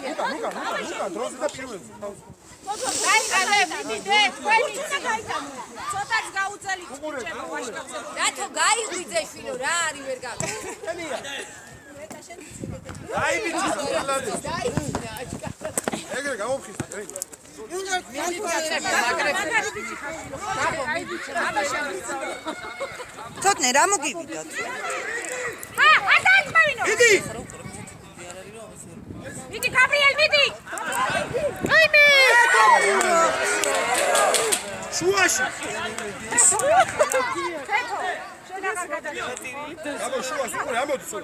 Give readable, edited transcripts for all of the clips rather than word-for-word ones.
ლუკა დროზე და პირველზე გაიგანე მიდე თქვენი ცოტაც გაუწელი ჭება ვაშკაცე რატო გაიღვიძე შვილო რა არის ვერ გაქვს შენია აი ვიცი ეგრე გამოფხიზეთ ცოტნე რა მოგივიდოთ არ დაიწყევინო მიდი გაბრიელ მიდი აიმე შუაში ხეთო შენაღარ გადაჭრა აბა შუაში უკვე ამოდი სულ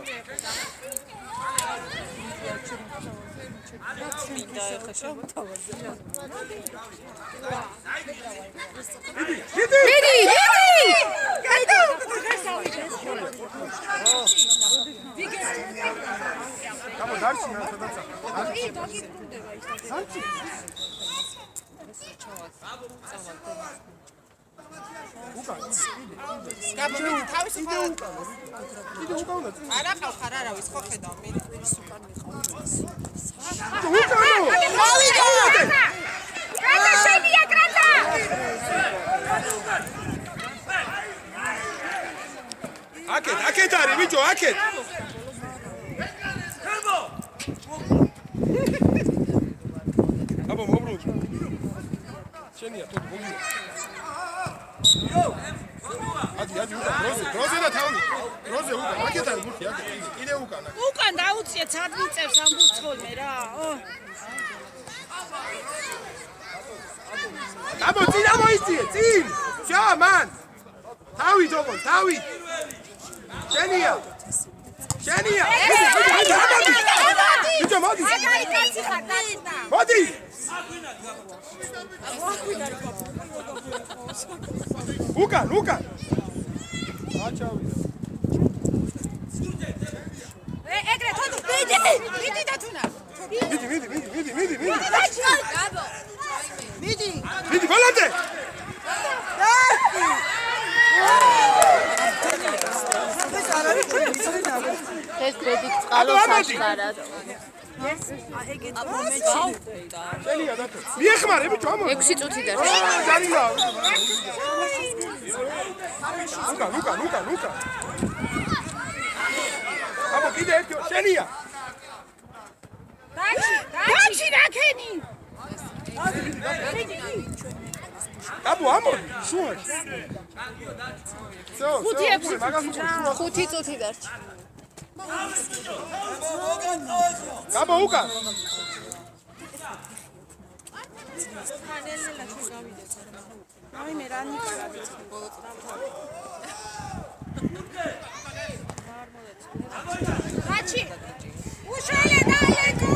Come on, dance now, dance. Aked არის ბიჭო, aked. აბა მობრუნდი. შენია თო მოგი. ადი უკან დროზე და თავი. დროზე უკან, aked არის ბურთი, aked. კიდე უკან. უკან დაუწიე ცად მიწევს ამ ბურთხოლმე რა. აბა წინ ამოიწიე, წინ. შა მან. თავი თოგო, თავი. შენია. ბიჭო მოდი. კაცი ხარ დაიწყდა. მოდი. უკან. აჩავი. ეგრე თოდო. მიდი და თუნა. მიდი. გაბო. მიდი ბოლომდე. ეს ბედით წყალოს აშკარად. შენია დათო. მიეხმარე ბიჭო ამო. 6 წუთი და. ჯარილა. ლუკა. აბა კიდე ერთი შენია. დაჩი რაკენი. აბა ამოდი შუაში. ხუთი წუთი დარჩა. აბა უკან. აი მე რანი კარადი. დაჩი. უშალე დაიეკო.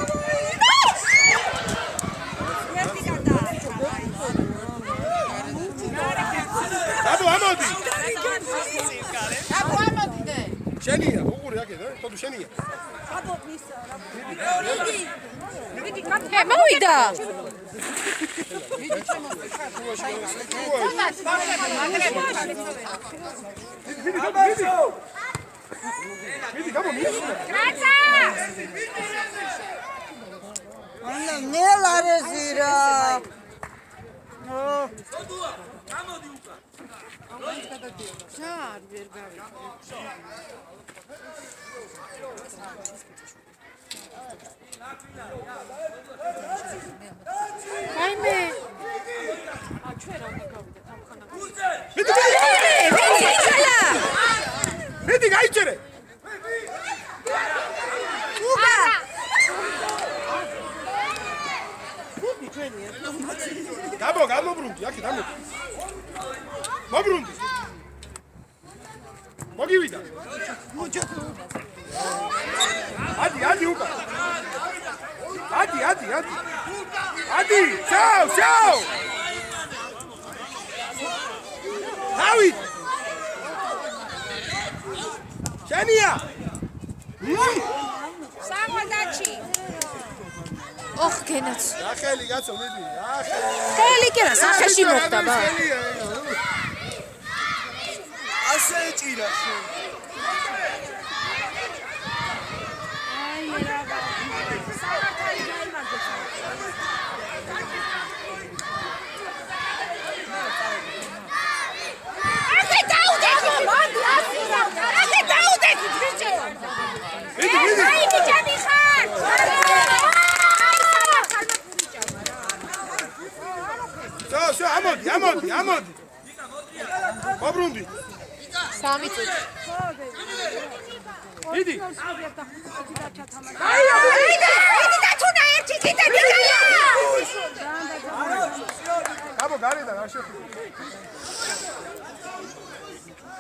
აბა ამოდი. აბა ამოდი დე. შენია, უყური აქეთ, თოდო შენია. აბა მისა რა. მიდი ე მოვიდა. მიდი გამომიეს. კრაცა! ანა ნელარეზირა. გამოდი უკან. ჯარ ვერ გავიგე. აიმე. ჩვენ რა გავიდა ამხანა. მიდი გაიჭერე. გამობრუნდი, აქეთ ამოდი. მობრუნდი. მოგივიდა. ადი უკან. ადი, ჩაო. დავით. შენია. სამოდაჩი. ოხ გენაც. ახელი კაცო მიდი. ხელი კი რა სახეში მოხდა ბა. ასე ჭირა შენ. აი მე რა. სამართალი გაიმართა. ამოდი. მობრუნდი. 3 წუთი. დიდი. აი დათუნა ერთი კიდე დიდია. აბო გარედან არ შეხვდი.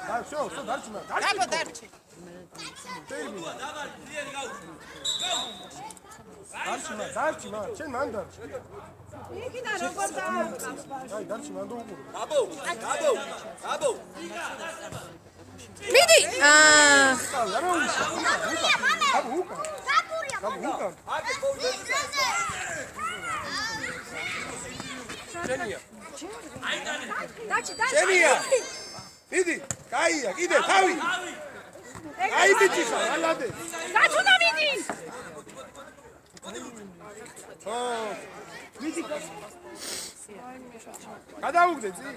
და შო, დარჩმა. აბო დარჩი. დარჩმა, შენ მან დარჩი. იქიდან როგორ დააუყავს? აი, დარჩი მან დაუყურო. აბო. მიდი. არა უშა. აბო უკან. შენია. დაჩი. შენია. მიდი, კაია, კიდე თავი. აი ბიჭი ხარ, ალადე. დათუნა მიდი. მიდი. გადაუგდე ძი.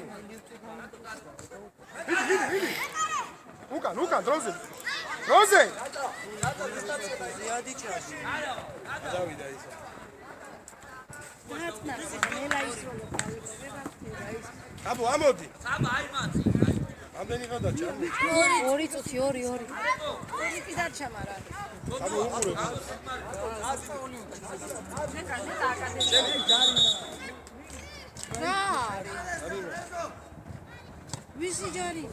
მიდი. უკან, დროზე. გადავიდა ისე. აბო ამოდი. ამდენი ყავდა ჩამო. 2 წუთი 2. ერთი დარჩა მაგრამ. აბო უყურე. რა არის? ვისი ჯარი?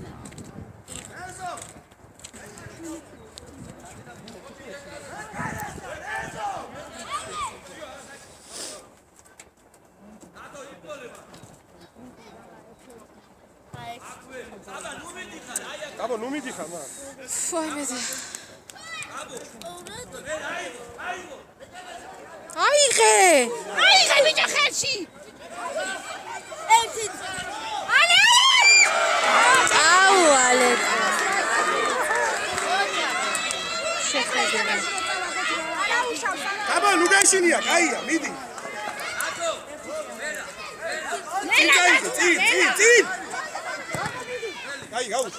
აბო ნუ მიდიხარ მან. ფაიმეზე. აიღე ბიჭა ხელში. ერთი. ალე. აუალე. შეხედე. აბო ნუ გაიშინია, კაია, მიდი. წინ. აი, გაუჩ.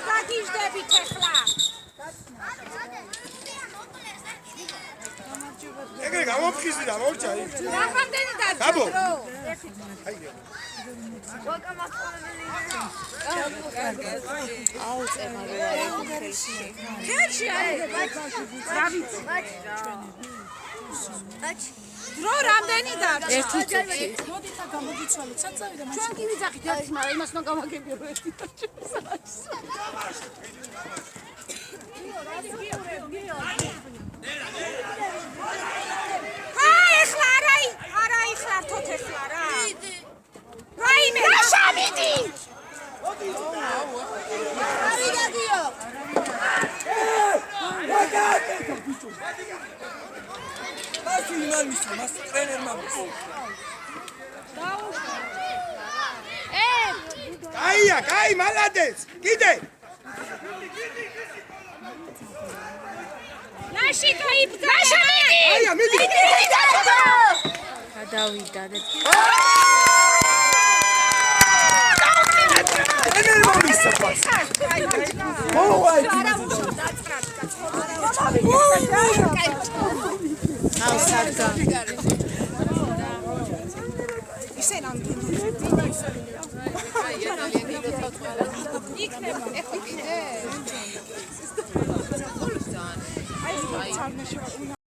დაგიჟდებით ახლა. ეგრე გამოფხიზდი და მორჩა იქ. რამდენი დარჩა? აბო. აი. აუ წემავე ხელში არის. დრო რამდენი დარჩა? 1 წუთი. მოდით და გამოგიცვალეთ. საწავი და ჩვენ კი ვიძახით ერთი, მაგრამ იმას ნო გამაგებიო ერთი. ეხლა არა ეხლა თოთ ეხლა რა. რაიმე რაშა მიდი. არი დადიო. მასი იმან მისლა, მას ტრენერმა მისლა. კაი, მალადეს. კიდე. ნაში გაიბდა. ნაშა მიდი. აია, მიდი. გადავიდა და ტრენერმა მისლა. მოვა იქ. აუ სარგა ისე რამდენი იქნება ეხლა კიდე აი